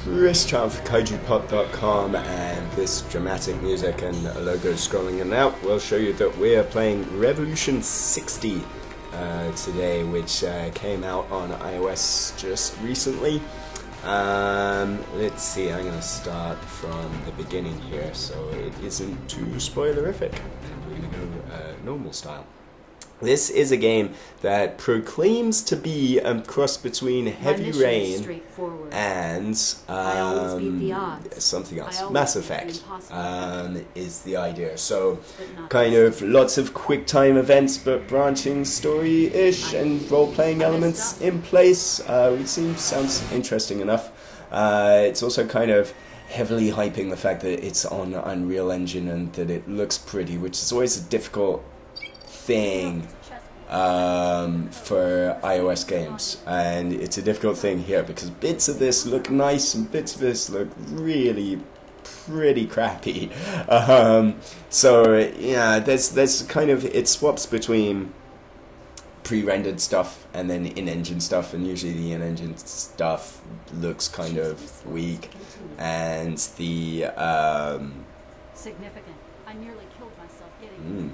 Chris Chan for KaijuPop.com, and this dramatic music and logo scrolling in and out will show you that we are playing Revolution 60 today, which came out on iOS just recently. Let's see, I'm going to start from the beginning here so it isn't too spoilerific, and we're going to go normal style. This is a game that proclaims to be a cross between Heavy Rain and something else. Mass Effect is the idea. So kind of lots of quick time events but branching story-ish and role-playing elements in place, which sounds interesting enough. It's also kind of heavily hyping the fact that it's on Unreal Engine and that it looks pretty, which is always a difficult thing for iOS games, and it's a difficult thing here because bits of this look nice and bits of this look really pretty crappy. So yeah, there's kind of, it swaps between pre-rendered stuff and then in-engine stuff, and usually the in-engine stuff looks kind of weak, and the significant. I nearly killed myself getting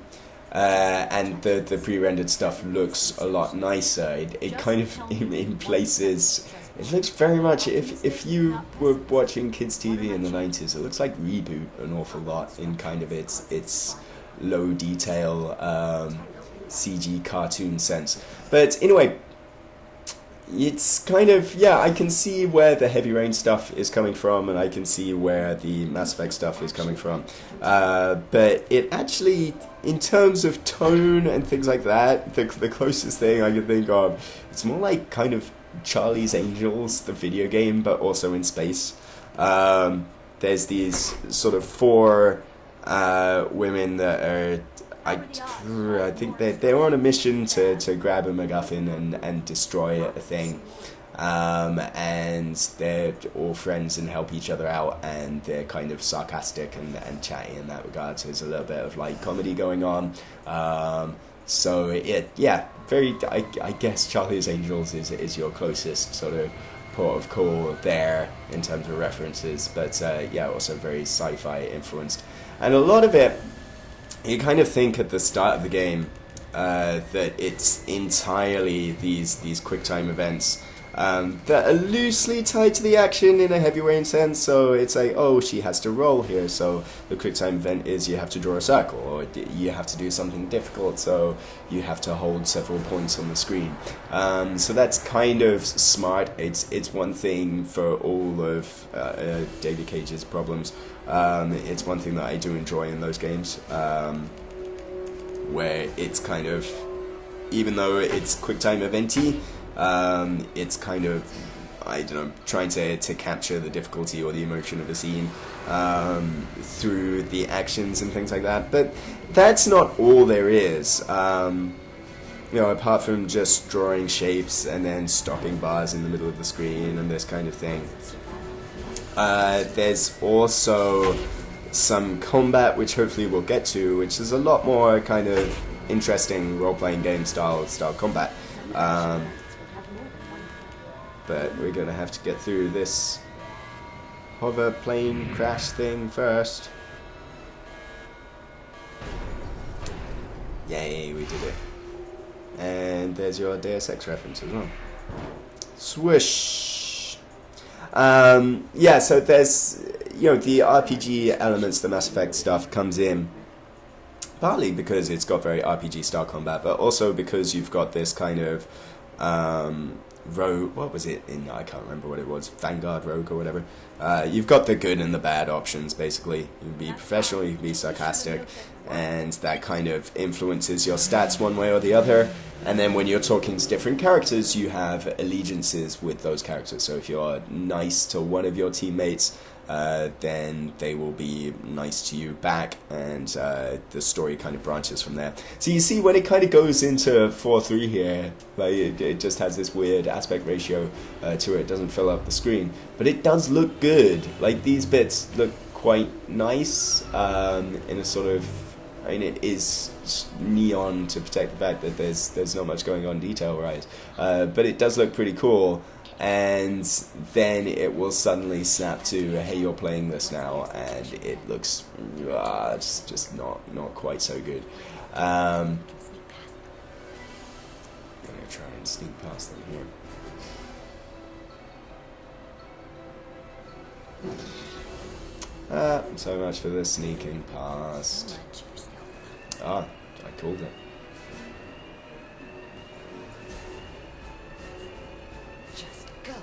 and the pre-rendered stuff looks a lot nicer. It kind of, in places, it looks very much, if you were watching kids TV in the 90s, it looks like Reboot an awful lot in kind of its low detail CG cartoon sense. But anyway, it's kind of, yeah, I can see where the Heavy Rain stuff is coming from, and I can see where the Mass Effect stuff is coming from. But it actually, in terms of tone and things like that, the closest thing I can think of, it's more like kind of Charlie's Angels, the video game, but also in space. There's these sort of four women that are, I think they're on a mission to grab a MacGuffin and destroy a thing, and they're all friends and help each other out, and they're kind of sarcastic and chatty in that regard, so there's a little bit of like comedy going on. So very, I guess Charlie's Angels is your closest sort of port of call there in terms of references, but yeah, also very sci-fi influenced, and a lot of it, you kind of think at the start of the game that it's entirely these QuickTime events that are loosely tied to the action in a Heavy Rain sense. So it's like, oh, she has to roll here, so the QuickTime event is you have to draw a circle, or you have to do something difficult, so you have to hold several points on the screen. So that's kind of smart. It's one thing for all of David Cage's problems. It's one thing that I do enjoy in those games, where it's kind of, even though it's QuickTime eventy, it's kind of, I don't know, trying to capture the difficulty or the emotion of a scene through the actions and things like that. But that's not all there is. Apart from just drawing shapes and then stopping bars in the middle of the screen and this kind of thing. There's also some combat, which hopefully we'll get to, which is a lot more kind of interesting role-playing game style combat. But we're going to have to get through this hover plane crash thing first. Yay, we did it. And there's your Deus Ex reference as well. Swoosh! Yeah, so there's, the RPG elements, the Mass Effect stuff comes in partly because it's got very RPG style combat, but also because you've got this kind of what was it in, I can't remember what it was, Vanguard, Rogue or whatever. You've got the good and the bad options, basically. You can be professional, you can be sarcastic, and that kind of influences your stats one way or the other. And then when you're talking to different characters, you have allegiances with those characters. So if you're nice to one of your teammates, then they will be nice to you back, and the story kind of branches from there. So you see, when it kind of goes into 4:3 here, like it just has this weird aspect ratio to it. It doesn't fill up the screen, but it does look good. Like, these bits look quite nice in a sort of, I mean, it is neon to protect the fact that there's not much going on detail-wise, but it does look pretty cool. and then it will suddenly snap to, hey, you're playing this now, and it looks it's just not quite so good. I'm gonna try and sneak past them here. So much for the sneaking past. Ah, I called it. Just go.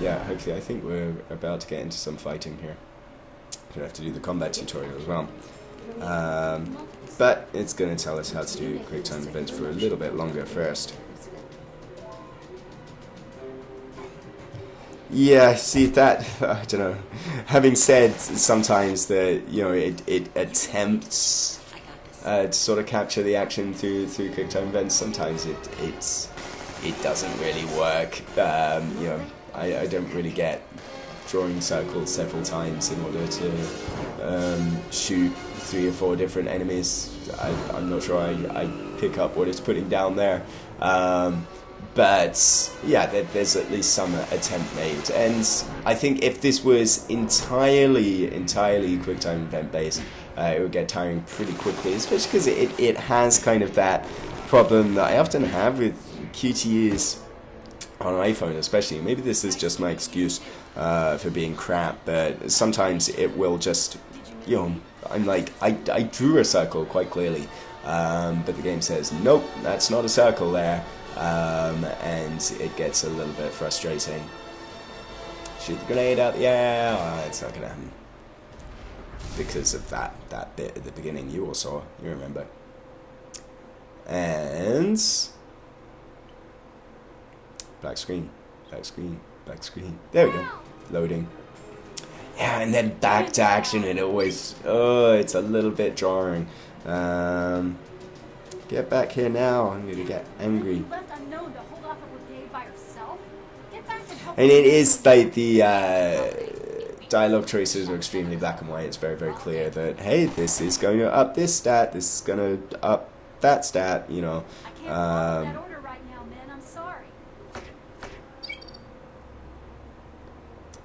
Yeah, hopefully I think we're about to get into some fighting here. Gonna have to do the combat tutorial as well. But it's going to tell us how to do quick time events for a little bit longer first. Yeah, see that, I don't know. Having said sometimes that, you know, it attempts to sort of capture the action through quick time events, sometimes it doesn't really work. You know, I don't really get drawing circles several times in order to shoot 3 or 4 different enemies. I'm not sure I pick up what it's putting down there. But yeah, there's at least some attempt made. And I think if this was entirely QuickTime event based, it would get tiring pretty quickly, especially because it has kind of that problem that I often have with QTEs on an iPhone especially. Maybe this is just my excuse for being crap, but sometimes it will just, you know, I'm like, I drew a circle quite clearly, but the game says, nope, that's not a circle there, and it gets a little bit frustrating. Shoot the grenade out the air, it's not going to happen. Because of that bit at the beginning you all saw, you remember. And black screen. There we go. Loading. Yeah, and then back to action, and it always, it's a little bit jarring. Get back here now. I'm gonna get angry. And it is like the dialogue choices are extremely black and white. It's very, very clear that, hey, this is going to up this stat, this is going to up that stat, you know.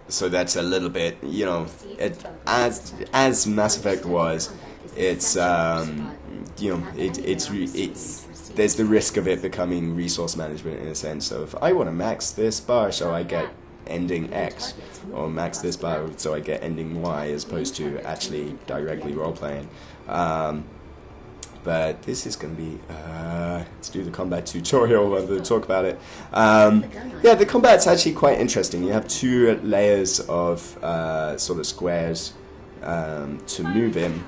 So that's a little bit, you know, as Mass Effect was, it's you know, it's there's the risk of it becoming resource management in a sense. So if I want to max this bar so I get ending X, or max this bar so I get ending Y, as opposed to actually directly role playing. But this is going to be, let's do the combat tutorial rather than talk about it. Yeah, the combat's actually quite interesting. You have 2 layers of sort of squares to move in.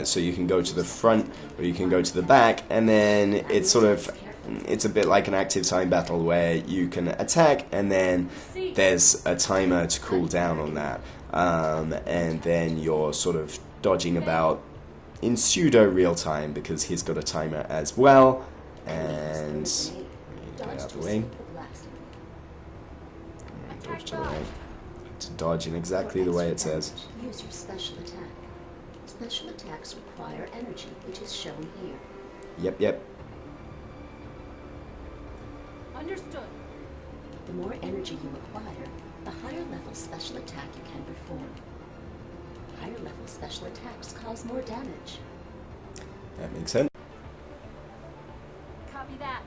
So you can go to the front or you can go to the back, and then it's sort of, it's a bit like an active time battle where you can attack and then there's a timer to cool down on that. And then you're sort of dodging about in pseudo real time because he's got a timer as well. And get out of the way. Dodge to the right. To dodge in exactly the way it says. Use your special attack. Special attacks require energy, which is shown here. Yep. Understood. The more energy you acquire, the higher level special attack you can perform. Higher level special attacks cause more damage. That makes sense. Copy that.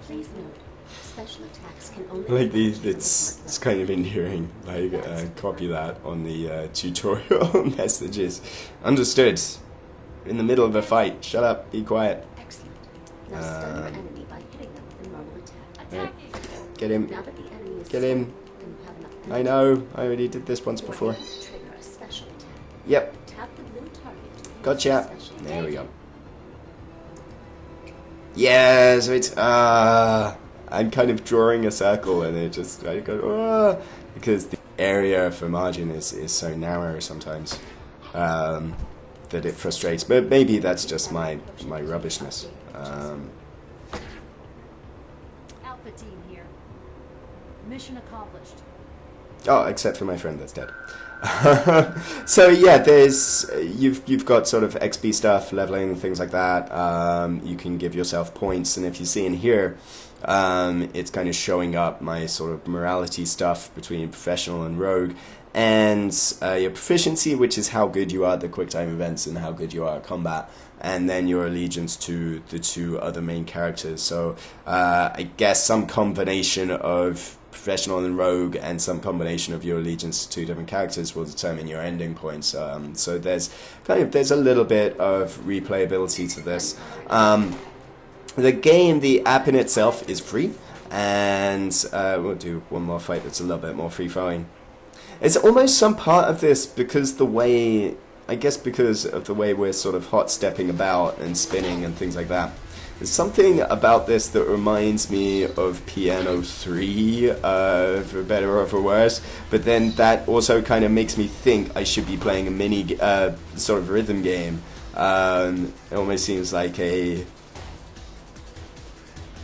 Please note, special attacks can only... Like it's kind of endearing. Like copy that on the tutorial messages. Understood. In the middle of a fight. Shut up. Be quiet. Excellent. Now stun your enemy by hitting them with a normal attack. Right. Get him. Now that the enemy is Get him. then you have enough I know. I already did this once before. trigger a special attack. Yep. Tap the blue target to use Gotcha. your special There we attack. go. Yeah, so it's I'm kind of drawing a circle and it just I go because the area for margin is so narrow sometimes that it frustrates. But maybe that's just my rubbishness. Alpha team here. Mission accomplished. Oh, except for my friend that's dead. So yeah, there's you've got sort of XP stuff, leveling, things like that. You can give yourself points, and if you see in here, it's kind of showing up my sort of morality stuff between professional and rogue, and your proficiency, which is how good you are at the quick time events and how good you are at combat, and then your allegiance to the two other main characters. So I guess some combination of professional and rogue and some combination of your allegiance to two different characters will determine your ending points. So there's a little bit of replayability to this. The game, the app in itself is free, and we'll do one more fight that's a little bit more free-flowing. It's almost some part of this because of the way we're sort of hot-stepping about and spinning and things like that. There's something about this that reminds me of Piano 3, for better or for worse, but then that also kind of makes me think I should be playing a mini sort of rhythm game. It almost seems like a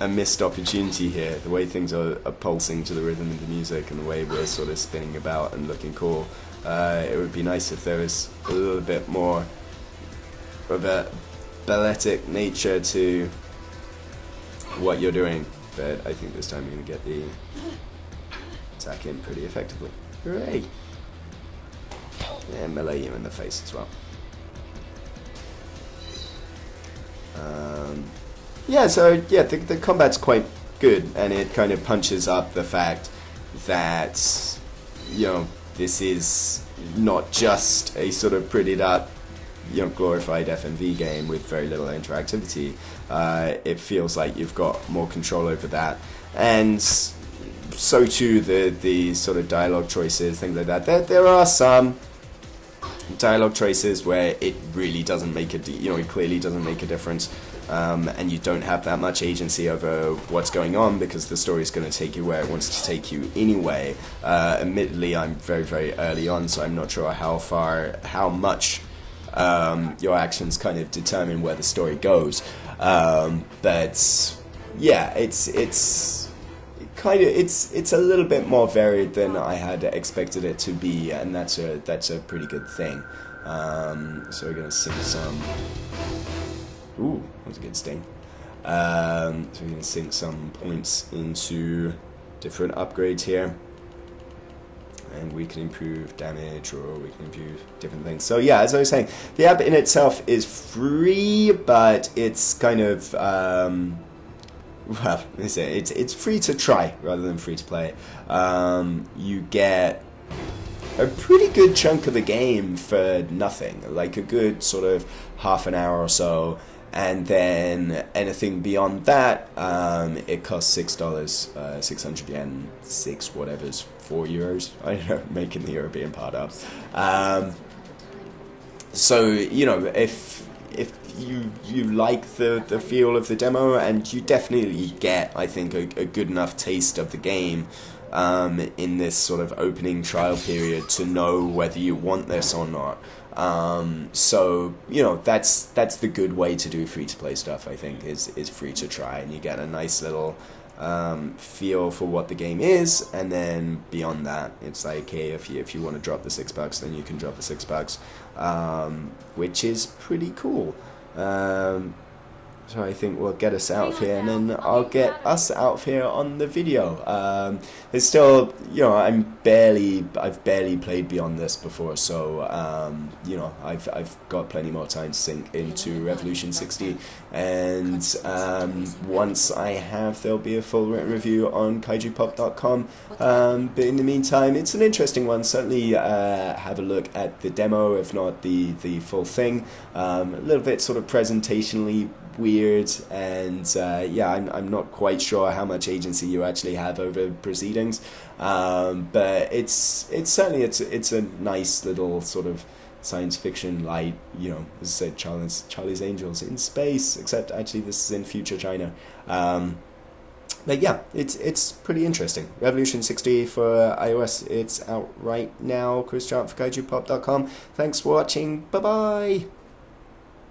missed opportunity here, the way things are pulsing to the rhythm of the music and the way we're sort of spinning about and looking cool. It would be nice if there was a little bit more of a balletic nature to what you're doing, but I think this time you're going to get the attack in pretty effectively. Hooray! And melee you in the face as well. The combat's quite good, and it kind of punches up the fact that, you know, this is not just a sort of prettied up, you know, glorified FMV game with very little interactivity. It feels like you've got more control over that, and so too the sort of dialogue choices, things like that. There are some dialogue choices where it really doesn't make it clearly doesn't make a difference, and you don't have that much agency over what's going on because the story is going to take you where it wants to take you anyway. Admittedly, I'm very, very early on, so I'm not sure how much your actions kind of determine where the story goes. But yeah, it's a little bit more varied than I had expected it to be, and that's a pretty good thing. So we're gonna sink some. Ooh, that was a good sting. So we're gonna sink some points into different upgrades here, and we can improve damage, or we can improve different things. So yeah, as I was saying, the app in itself is free, but it's kind of well, it's free to try rather than free to play. You get a pretty good chunk of the game for nothing, like a good sort of half an hour or so, and then anything beyond that, it costs $6, 600 yen, whatever's €4. I don't know, making the European part up. So you know, if you like the feel of the demo, and you definitely get, I think, a good enough taste of the game in this sort of opening trial period to know whether you want this or not. So you know, that's the good way to do free to play stuff, I think, is free to try, and you get a nice little feel for what the game is, and then beyond that, it's like, hey, if you want to drop the $6, then you can drop the $6, which is pretty cool. So I think we'll get us out of here, and then I'll get us out of here on the video. It's still, you know, I've barely played beyond this before, so you know, I've got plenty more time to sink into Revolution 60, and once I have, there'll be a full written review on kaijupop.com. But in the meantime, it's an interesting one. Certainly have a look at the demo, if not the full thing. A little bit sort of presentationally weird, and yeah, I'm not quite sure how much agency you actually have over proceedings, but it's certainly it's a nice little sort of science fiction light, you know, as I said, Charlie's Angels in space, except actually this is in future China. But yeah, it's pretty interesting. Revolution 60 for iOS, it's out right now. Chris Chant for kaijupop.com. Thanks for watching. Bye bye.